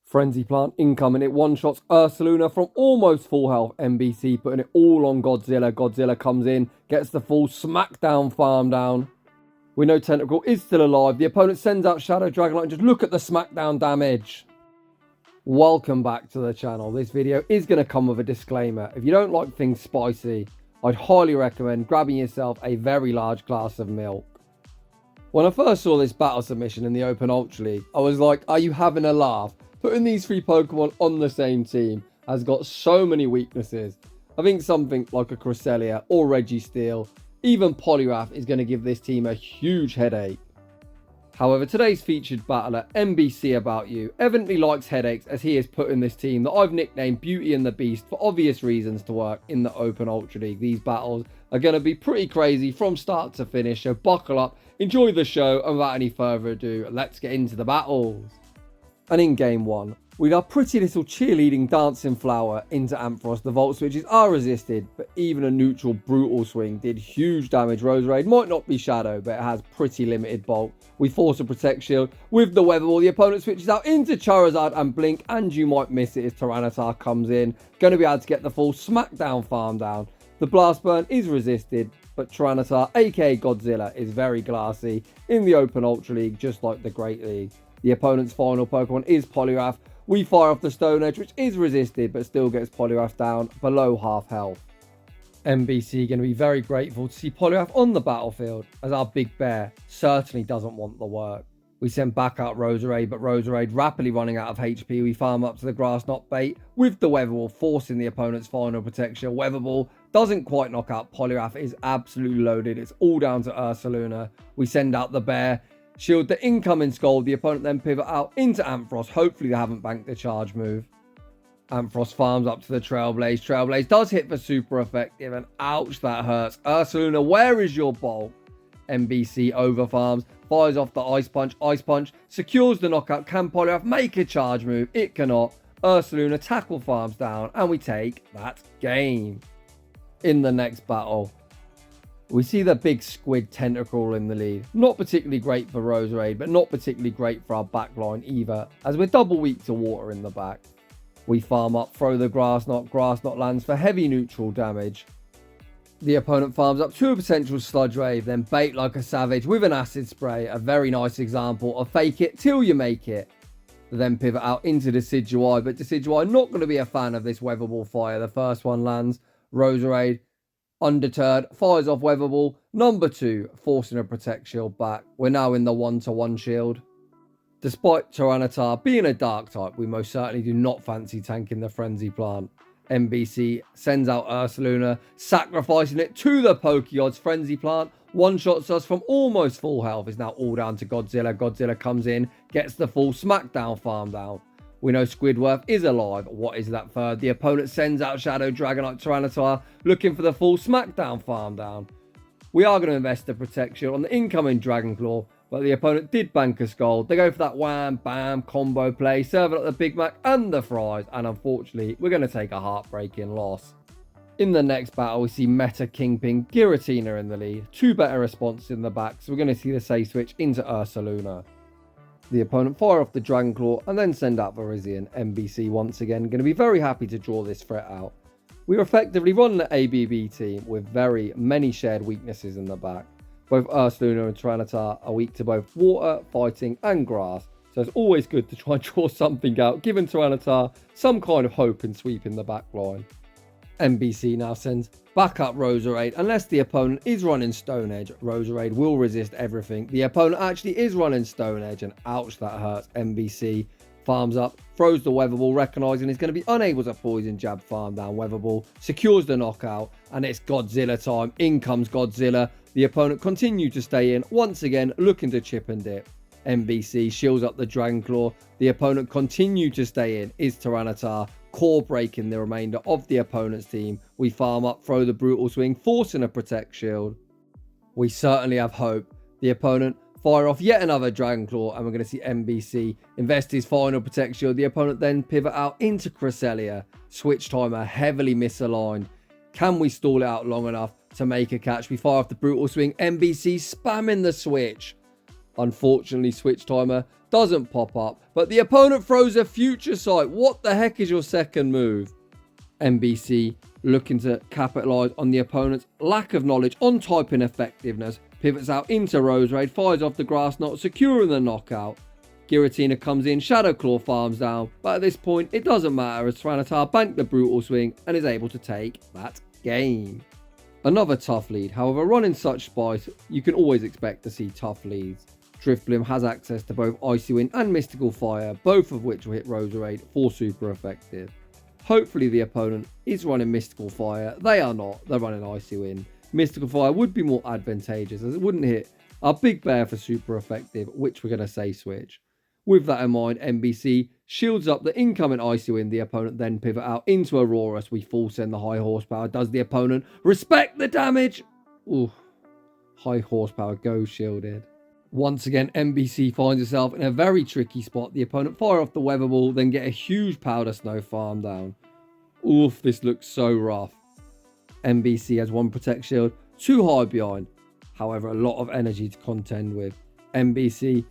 Frenzy Plant incoming, it one-shots Ursaluna from almost full health. NBC putting it all on Godzilla. Godzilla comes in, gets the full smackdown farm down. We know Tentacle is still alive. The opponent sends out Shadow Dragonite and just look at the smackdown damage. Welcome back to the channel. This video is going to come with a disclaimer. If you don't like things spicy, I'd highly recommend grabbing yourself a very large glass of milk. When I first saw this battle submission in the Open Ultra League, I was like, are you having a laugh? Putting these three Pokemon on the same team has got so many weaknesses. I think something like a Crazieat or Registeel, even Poliwrath is going to give this team a huge headache. However, today's featured battler, NBCaboutyou, evidently likes headaches as he is putting this team that I've nicknamed Beauty and the Beast for obvious reasons to work in the Open Ultra League. These battles are going to be pretty crazy from start to finish, so buckle up, enjoy the show, and without any further ado, let's get into the battles. And in game one, we got pretty little cheerleading dancing flower into Ampharos. The Volt switches are resisted, but even a neutral brutal swing did huge damage. Roserade might not be Shadow, but it has pretty limited bulk. We force a Protect Shield with the Weather Ball. The opponent switches out into Charizard and Blink, and you might miss it as Tyranitar comes in. Going to be able to get the full smackdown farm down. The Blast Burn is resisted, but Tyranitar, aka Godzilla, is very glassy in the Open Ultra League, just like the Great League. The opponent's final Pokemon is Poliwrath. We fire off the Stone Edge, which is resisted, but still gets Poliwrath down below half health. NBC going to be very grateful to see Poliwrath on the battlefield, as our big bear certainly doesn't want the work. We send back out Roserade, but Roserade rapidly running out of HP. We farm up to the Grass Knot Bait with the Weather Ball, forcing the opponent's final protection. Weather Ball doesn't quite knock out Poliwrath. It is absolutely loaded. It's all down to Ursaluna. We send out the bear, shield the incoming Scald. The opponent then pivot out into Ampharos. Hopefully they haven't banked the charge move. Ampharos farms up to the Trailblaze. Trailblaze does hit for super effective, and ouch, that hurts. Ursaluna, where is your bulk? NBC over farms, fires off the Ice Punch. Ice Punch secures the knockout. Can Poliwrath make a charge move? It cannot. Ursaluna tackle farms down, and we take that game. In the next battle, we see the big squid Tentacle in the lead. Not particularly great for Roserade, but not particularly great for our backline either, as we're double weak to water in the back. We farm up, throw the Grass Knot. Grass Knot lands for heavy neutral damage. The opponent farms up to a potential Sludge Wave, then bait like a savage with an Acid Spray. A very nice example of fake it till you make it. They then pivot out into Decidueye, but Decidueye not going to be a fan of this Weather Ball fire. The first one lands. Roserade, undeterred, fires off Weather Ball. Number two, forcing a Protect Shield back. We're now in the 1-to-1 shield. Despite Tyranitar being a dark type, we most certainly do not fancy tanking the Frenzy Plant. NBC sends out Ursaluna, sacrificing it to the Pokeod's Frenzy Plant. One-shots us from almost full health. Is now all down to Godzilla. Godzilla comes in, gets the full smackdown farm down. We know Squidward is alive. What is that third? The opponent sends out Shadow Dragonite Tyranitar, looking for the full smackdown farm down. We are going to invest the Protect Shield on the incoming Dragonclaw, but the opponent did bank a Scald. They go for that wham, bam, combo play, serving up the Big Mac and the fries, and unfortunately, we're going to take a heartbreaking loss. In the next battle, we see Meta Kingpin Giratina in the lead. Two better responses in the back, so we're going to see the safe switch into Ursaluna. The opponent fire off the Dragonclaw and then send out Virizion. NBC once again going to be very happy to draw this threat out. We are effectively running the ABB team with very many shared weaknesses in the back. Both Ursaluna and Tyranitar are weak to both water, fighting and grass, so it's always good to try and draw something out, giving Tyranitar some kind of hope in sweeping the back line. NBC now sends back up Roserade. Unless the opponent is running Stone Edge, Roserade will resist everything. The opponent actually is running Stone Edge, and ouch, that hurts. NBC farms up, throws the Weather Ball, recognizing he's going to be unable to poison jab farm down. Weather Ball secures the knockout, and it's Godzilla time. In comes Godzilla. The opponent continued to stay in, once again looking to chip and dip. NBC shields up the Dragonclaw. The opponent continued to stay in, is Tyranitar, core breaking the remainder of the opponent's team. We farm up, throw the Brutal Swing, forcing a Protect Shield. We certainly have hope. The opponent fire off yet another Dragonclaw, and we're going to see NBC invest his final Protect Shield. The opponent then pivot out into Crazieat. Switch timer heavily misaligned. Can we stall it out long enough to make a catch? We fire off the Brutal Swing. NBC spamming the switch. Unfortunately, switch timer doesn't pop up, but the opponent throws a future sight. What the heck is your second move? NBC looking to capitalise on the opponent's lack of knowledge on typing effectiveness, pivots out into Roserade, fires off the grass knot, securing the knockout. Giratina comes in, Shadow Claw farms down, but at this point it doesn't matter as Tyranitar banked the brutal swing and is able to take that game. Another tough lead, however running such spice you can always expect to see tough leads. Drifblim has access to both Icy Wind and Mystical Fire, both of which will hit Roserade for super effective. Hopefully the opponent is running Mystical Fire, they are not, they're running Icy Wind. Mystical Fire would be more advantageous as it wouldn't hit our big bear for super effective, which we're going to say switch. With that in mind, NBC shields up the incoming Icy Wind, the opponent then pivot out into Aurora as we full send the high horsepower. Does the opponent respect the damage? Ooh, high horsepower goes shielded. Once again, NBC finds itself in a very tricky spot. The opponent fire off the Weather Ball, then get a huge Powder Snow farm down. Oof, this looks so rough. NBC has one Protect Shield, too high behind. However, a lot of energy to contend with. NBC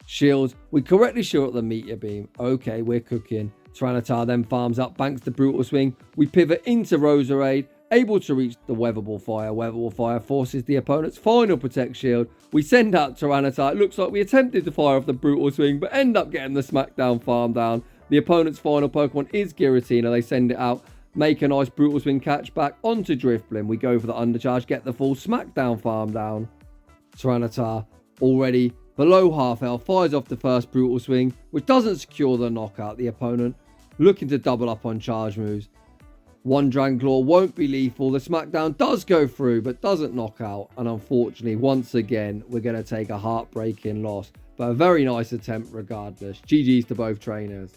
shields, we correctly shield up the Meteor Beam. Okay, we're cooking. Tyranitar then farms up, banks the Brutal Swing. We pivot into Roserade, able to reach the Weather Ball Fire. Weather Ball Fire forces the opponent's final Protect Shield. We send out Tyranitar. It looks like we attempted to fire off the Brutal Swing, but end up getting the Smackdown farm down. The opponent's final Pokemon is Giratina. They send it out, make a nice Brutal Swing catch back onto Drifblim. We go for the Undercharge, get the full Smackdown farm down. Tyranitar already below half health, fires off the first Brutal Swing, which doesn't secure the knockout. The opponent looking to double up on charge moves. One Dragon Claw won't be lethal. The Smackdown does go through, but doesn't knock out. And unfortunately, once again, we're going to take a heartbreaking loss. But a very nice attempt regardless. GG's to both trainers.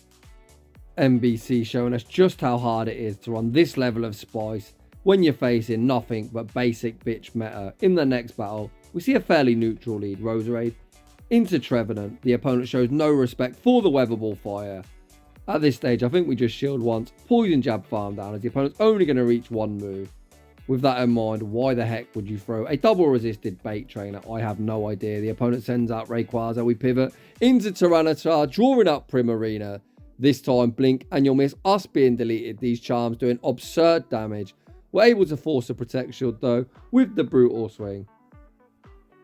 NBC showing us just how hard it is to run this level of spice when you're facing nothing but basic bitch meta. In the next battle, we see a fairly neutral lead. Roserade into Trevenant. The opponent shows no respect for the Weather Ball Fire. At this stage, I think we just shield once, Poison Jab farm down as the opponent's only going to reach one move. With that in mind, why the heck would you throw a double resisted bait trainer? I have no idea. The opponent sends out Rayquaza. We pivot into Tyranitar, drawing up Primarina. This time, blink and you'll miss us being deleted. These charms doing absurd damage. We're able to force a Protect Shield though with the Brutal Swing.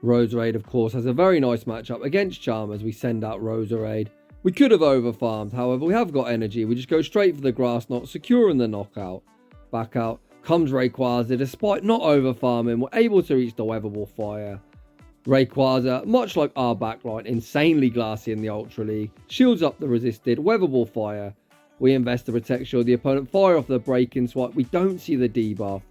Roserade, of course, has a very nice matchup against Charm as we send out Roserade. We could have overfarmed, however, we have got energy. We just go straight for the Grass Knot, securing the knockout. Back out comes Rayquaza. Despite not overfarming, we're able to reach the Weather Ball Fire. Rayquaza, much like our backline, insanely glassy in the Ultra League, shields up the resisted Weather Ball Fire. We invest the Protect Shield, the opponent fire off the Breaking Swipe. We don't see the debuff.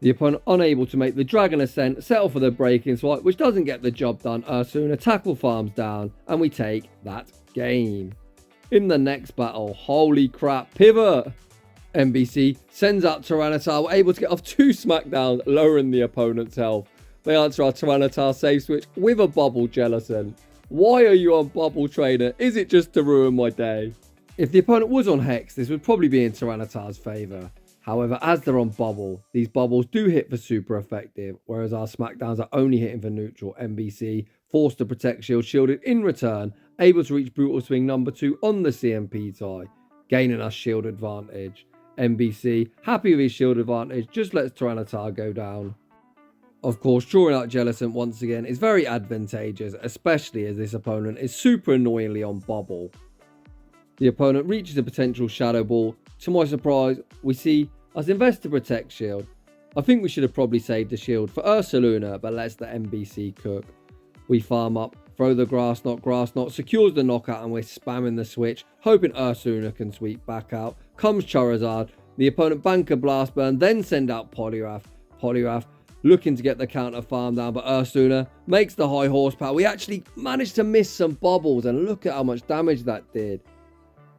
The opponent unable to make the Dragon Ascent, settle for the Breaking Swipe, which doesn't get the job done. Ursaluna tackle farms down, and we take that game. In the next battle, holy crap, pivot! NBC sends out Tyranitar, we're able to get off 2 Smackdowns, lowering the opponent's health. They answer our Tyranitar save switch with a Bubble Jellicent. Why are you on Bubble Trainer? Is it just to ruin my day? If the opponent was on Hex, this would probably be in Tyranitar's favour. However, as they're on Bubble, these bubbles do hit for super effective, whereas our Smackdowns are only hitting for neutral. NBC forced to Protect Shield, shielded in return, able to reach Brutal Swing number 2 on the CMP tie, gaining us shield advantage. NBC, happy with his shield advantage, just lets Tyranitar go down. Of course, drawing out Jellicent once again is very advantageous, especially as this opponent is super annoyingly on Bubble. The opponent reaches a potential Shadow Ball. To my surprise, we see us invest the Protect Shield. I think we should have probably saved the shield for Ursaluna, but lets the NBC cook. We farm up, throw the Grass Knot, secures the knockout, and we're spamming the switch, hoping Ursaluna can sweep back out. Comes Charizard, the opponent bank a Blast Burn, then send out Poliwrath. Poliwrath looking to get the counter farm down, but Ursaluna makes the high horsepower. We actually managed to miss some bubbles, and look at how much damage that did.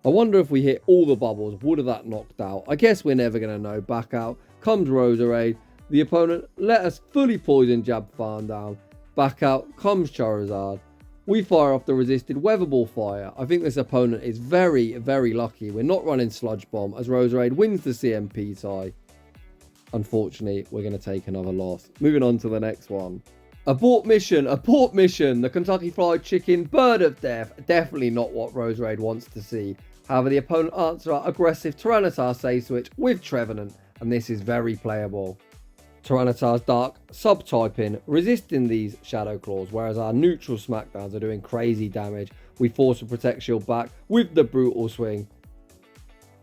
I wonder if we hit all the bubbles, would have that knocked out? I guess we're never going to know. Back out comes Roserade. The opponent let us fully Poison Jab farm down. Back out comes Charizard. We fire off the resisted Weather Ball Fire. I think this opponent is very, very lucky. We're not running Sludge Bomb as Roserade wins the CMP tie. Unfortunately, we're going to take another loss. Moving on to the next one. Abort mission, abort mission. The Kentucky Fried Chicken bird of death. Definitely not what Roserade wants to see. However, the opponent answers our aggressive Tyranitar save switch with Trevenant, and this is very playable. Tyranitar's dark subtyping, resisting these Shadow Claws, whereas our neutral smackdowns are doing crazy damage. We force a Protect Shield back with the Brutal Swing.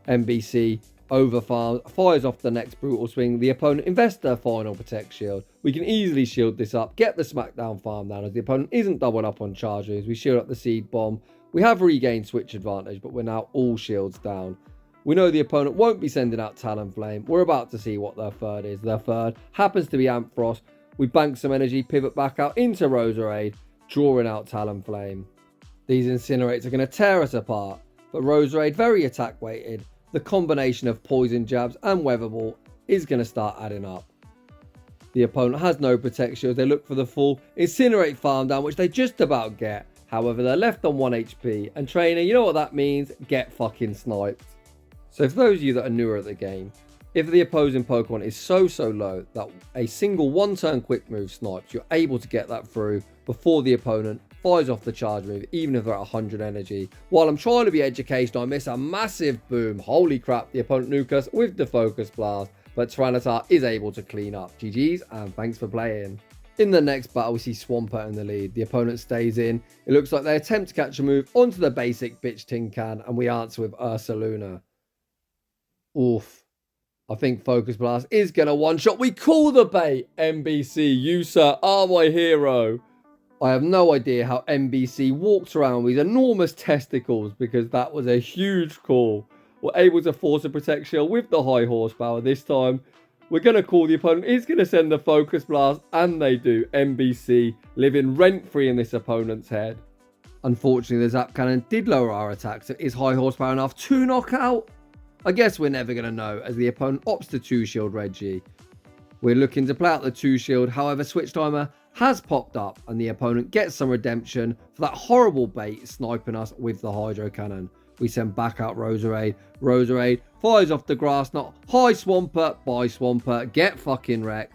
NBC overfarms, fires off the next Brutal Swing. The opponent invests their final Protect Shield. We can easily shield this up, get the Smackdown farm down as the opponent isn't doubled up on charges. We shield up the Seed Bomb. We have regained switch advantage, but we're now all shields down. We know the opponent won't be sending out Talonflame. We're about to see what their third is. Their third happens to be Ampharos. We bank some energy, pivot back out into Roserade, drawing out Talonflame. These Incinerates are going to tear us apart, but Roserade, very attack weighted. The combination of Poison Jabs and Weather Ball is going to start adding up. The opponent has no Protect Shield. They look for the full Incinerate farm down, which they just about get. However, they're left on 1 HP. And trainer, you know what that means? Get fucking sniped. So for those of you that are newer at the game, if the opposing Pokemon is so low that a single one-turn quick move snipes, you're able to get that through before the opponent fires off the charge move, even if they're at 100 energy. While I'm trying to be educational, I miss a massive boom. Holy crap, the opponent nuke us with the Focus Blast, but Tyranitar is able to clean up. GG's and thanks for playing. In the next battle, we see Swampert in the lead. The opponent stays in. It looks like they attempt to catch a move onto the basic Bitch Tin Can, and we answer with Ursaluna. Oof. I think Focus Blast is going to one-shot. We call the bait. NBC, you sir are my hero. I have no idea how NBC walked around with enormous testicles, because that was a huge call. We're able to force a Protect Shield with the high horsepower this time. We're going to call the opponent. He's going to send the Focus Blast, and they do. NBC living rent-free in this opponent's head. Unfortunately, the Zap Cannon did lower our attack, so is high horsepower enough to knock out? I guess we're never going to know, as the opponent opts to 2-shield Reggie. We're looking to play out the 2-shield, however Switch Timer has popped up and the opponent gets some redemption for that horrible bait sniping us with the Hydro Cannon. We send back out Roserade. Roserade fires off the grass knot. Hi Swampert, bye Swampert, get fucking wrecked.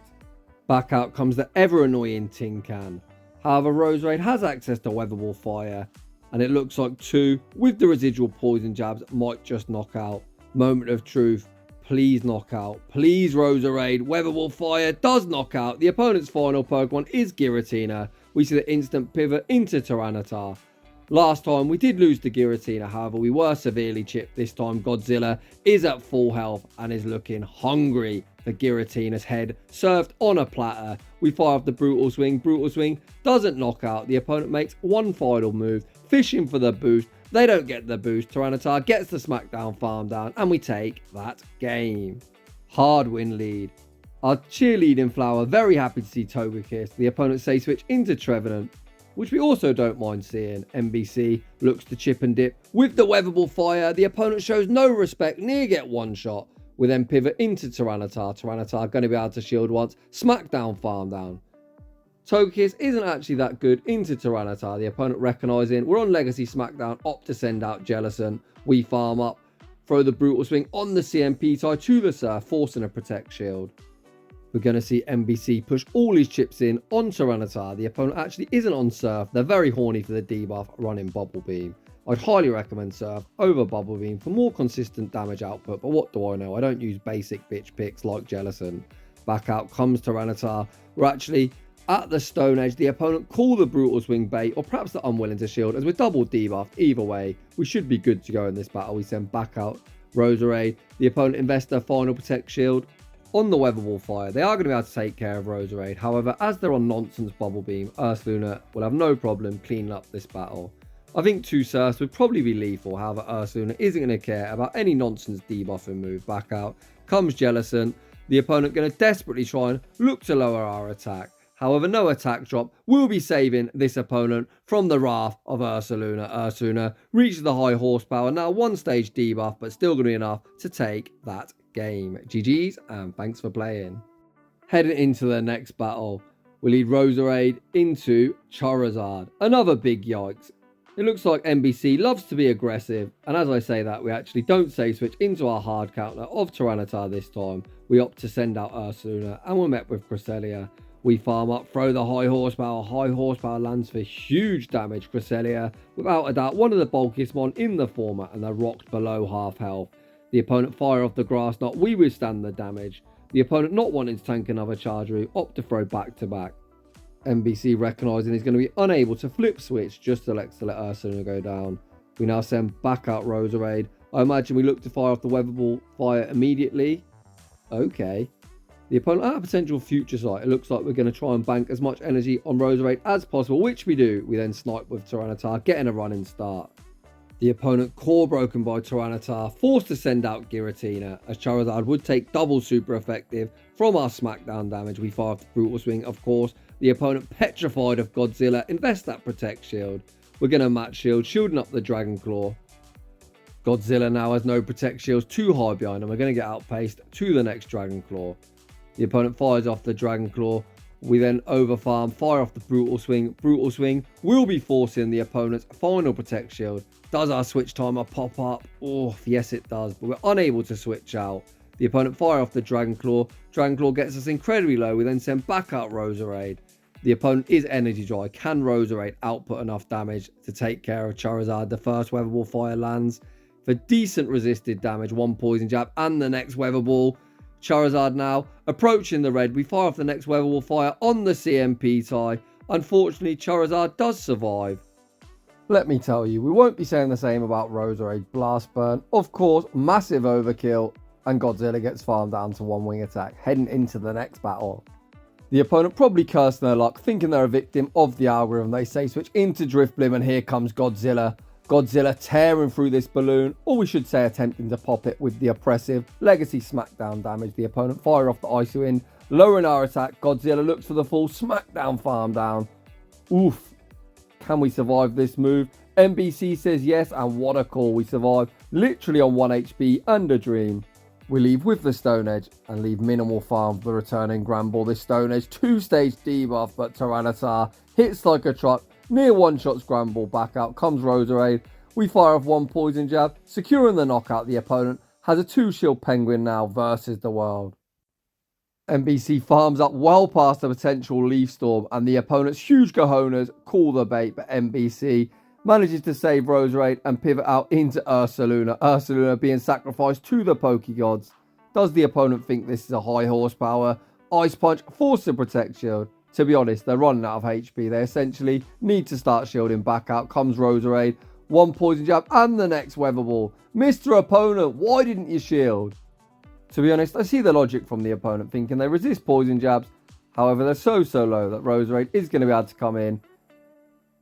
Back out comes the ever annoying Tin Can. However, Roserade has access to Weather Ball Fire, and it looks like 2 with the residual Poison Jabs might just knock out. Moment of truth. Please knock out. Please Roserade. Weather Ball Fire does knock out. The opponent's final Pokemon is Giratina. We see the instant pivot into Tyranitar. Last time we did lose to Giratina, however we were severely chipped. This time Godzilla is at full health and is looking hungry for Giratina's head served on a platter. We fire off the Brutal Swing. Brutal Swing doesn't knock out. The opponent makes one final move, fishing for the boost. They don't get the boost. Tyranitar gets the Smackdown farm down, and we take that game. Hard win lead. Our cheerleading flower, very happy to see Togekiss. The opponent say switch into Trevenant, which we also don't mind seeing. NBC looks to chip and dip with the Weather Ball Fire. The opponent shows no respect, near get one shot. We then pivot into Tyranitar. Tyranitar going to be able to shield once. Smackdown farm down. Togekiss isn't actually that good into Tyranitar. The opponent recognising we're on Legacy Smackdown, opt to send out Jellicent. We farm up, throw the Brutal Swing on the CMP tie to the Surf, forcing a Protect Shield. We're going to see NBC push all his chips in on Tyranitar. The opponent actually isn't on Surf. They're very horny for the debuff, running Bubble Beam. I'd highly recommend Surf over Bubble Beam for more consistent damage output, but what do I know? I don't use basic bitch picks like Jellicent. Back out comes Tyranitar. We're actually at the Stone Edge. The opponent call the Brutal Swing bait, or perhaps they're unwilling to shield, as we're double debuffed. Either way, we should be good to go in this battle. We send back out Roserade. The opponent invests their final Protect Shield on the Weather Ball Fire. They are going to be able to take care of Roserade. However, as they're on nonsense Bubble Beam, Ursaluna will have no problem cleaning up this battle. I think 2 Surfs would probably be lethal. However, Ursaluna isn't going to care about any nonsense debuffing move. Back out comes Jellicent. The opponent going to desperately try and look to lower our attack. However, no attack drop will be saving this opponent from the wrath of Ursaluna. Ursaluna reaches the high horsepower, now 1 stage debuff, but still going to be enough to take that game. GG's and thanks for playing. Heading into the next battle, we lead Roserade into Charizard. Another big yikes. It looks like NBC loves to be aggressive, and as I say that, we actually don't save switch into our hard counter of Tyranitar this time. We opt to send out Ursaluna, and we're met with Crazieat. We farm up, throw the high horsepower lands for huge damage. Crazieat, without a doubt, one of the bulkiest mon in the format, and they're rocked below half health. The opponent fire off the grass knot, we withstand the damage. The opponent not wanting to tank another charger, opt to throw back to back. NBC recognising he's going to be unable to flip switch, just elects to let Ursaluna go down. We now send back out Roserade. I imagine we look to fire off the weather ball fire immediately. Okay. The opponent at a potential future site, it looks like we're going to try and bank as much energy on Roserade as possible, which we do. We then snipe with Tyranitar, getting a running start. The opponent core broken by Tyranitar, forced to send out Giratina, as Roserade would take double super effective from our smackdown damage. We fire off the brutal swing, of course. The opponent petrified of Godzilla, invest that protect shield. We're going to match shield, shielding up the Dragon Claw. Godzilla now has no protect shields too high behind him. We're going to get outpaced to the next Dragon Claw. The opponent fires off the Dragon Claw. We then overfarm, fire off the Brutal Swing. Brutal Swing will be forcing the opponent's final Protect Shield. Does our switch timer pop up? Oh, yes it does, but we're unable to switch out. The opponent fire off the Dragon Claw. Dragon Claw gets us incredibly low. We then send back out Roserade. The opponent is energy dry. Can Roserade output enough damage to take care of Charizard? The first Weather Ball fire lands for decent resisted damage. One Poison Jab and the next Weather Ball. Charizard now approaching the red. We fire off the next Weather Ball fire on the CMP tie. Unfortunately, Charizard does survive. Let me tell you, we won't be saying the same about Roserade. Blast Burn, of course, massive overkill, and Godzilla gets farmed down to one wing attack, heading into the next battle. The opponent probably cursing their luck, thinking they're a victim of the algorithm. They say switch into Drifblim, and here comes Godzilla. Godzilla tearing through this balloon, or we should say attempting to pop it with the oppressive Legacy Smackdown damage. The opponent fire off the Icy Wind, lowering our attack. Godzilla looks for the full Smackdown farm down. Oof. Can we survive this move? NBC says yes, and what a call. We survive literally on 1 HP and a dream. We leave with the Stone Edge and leave minimal farm for the returning Grand Ball. This Stone Edge 2-stage debuff, but Tyranitar hits like a truck. Near one-shots Grand Ball, back out comes Roserade. We fire off one Poison Jab, securing the knockout. The opponent has a 2-shield Penguin now versus the world. NBC farms up well past the potential Leaf Storm, and the opponent's huge cojones call the bait, but NBC manages to save Roserade and pivot out into Ursaluna. Ursaluna being sacrificed to the Pokegods. Does the opponent think this is a high horsepower Ice Punch, force to protect shield? To be honest, they're running out of HP. They essentially need to start shielding. Back out comes Roserade. One Poison Jab and the next Weather Ball. Mr. Opponent, why didn't you shield? To be honest, I see the logic from the opponent, thinking they resist Poison Jabs. However, they're so low that Roserade is going to be able to come in.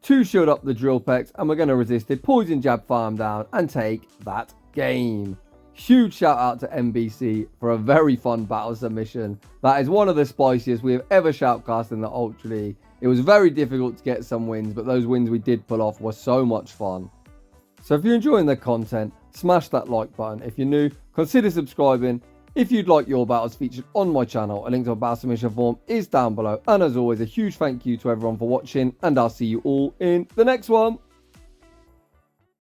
2 shield up the Drill Pecs, and we're going to resist it. Poison Jab farm down and take that game. Huge shout out to NBC for a very fun battle submission. That is one of the spiciest we have ever shoutcast in the Ultra League. It was very difficult to get some wins, but those wins we did pull off were so much fun. So if you're enjoying the content, smash that like button. If you're new, consider subscribing. If you'd like your battles featured on my channel, a link to a battle submission form is down below. And as always, a huge thank you to everyone for watching, and I'll see you all in the next one.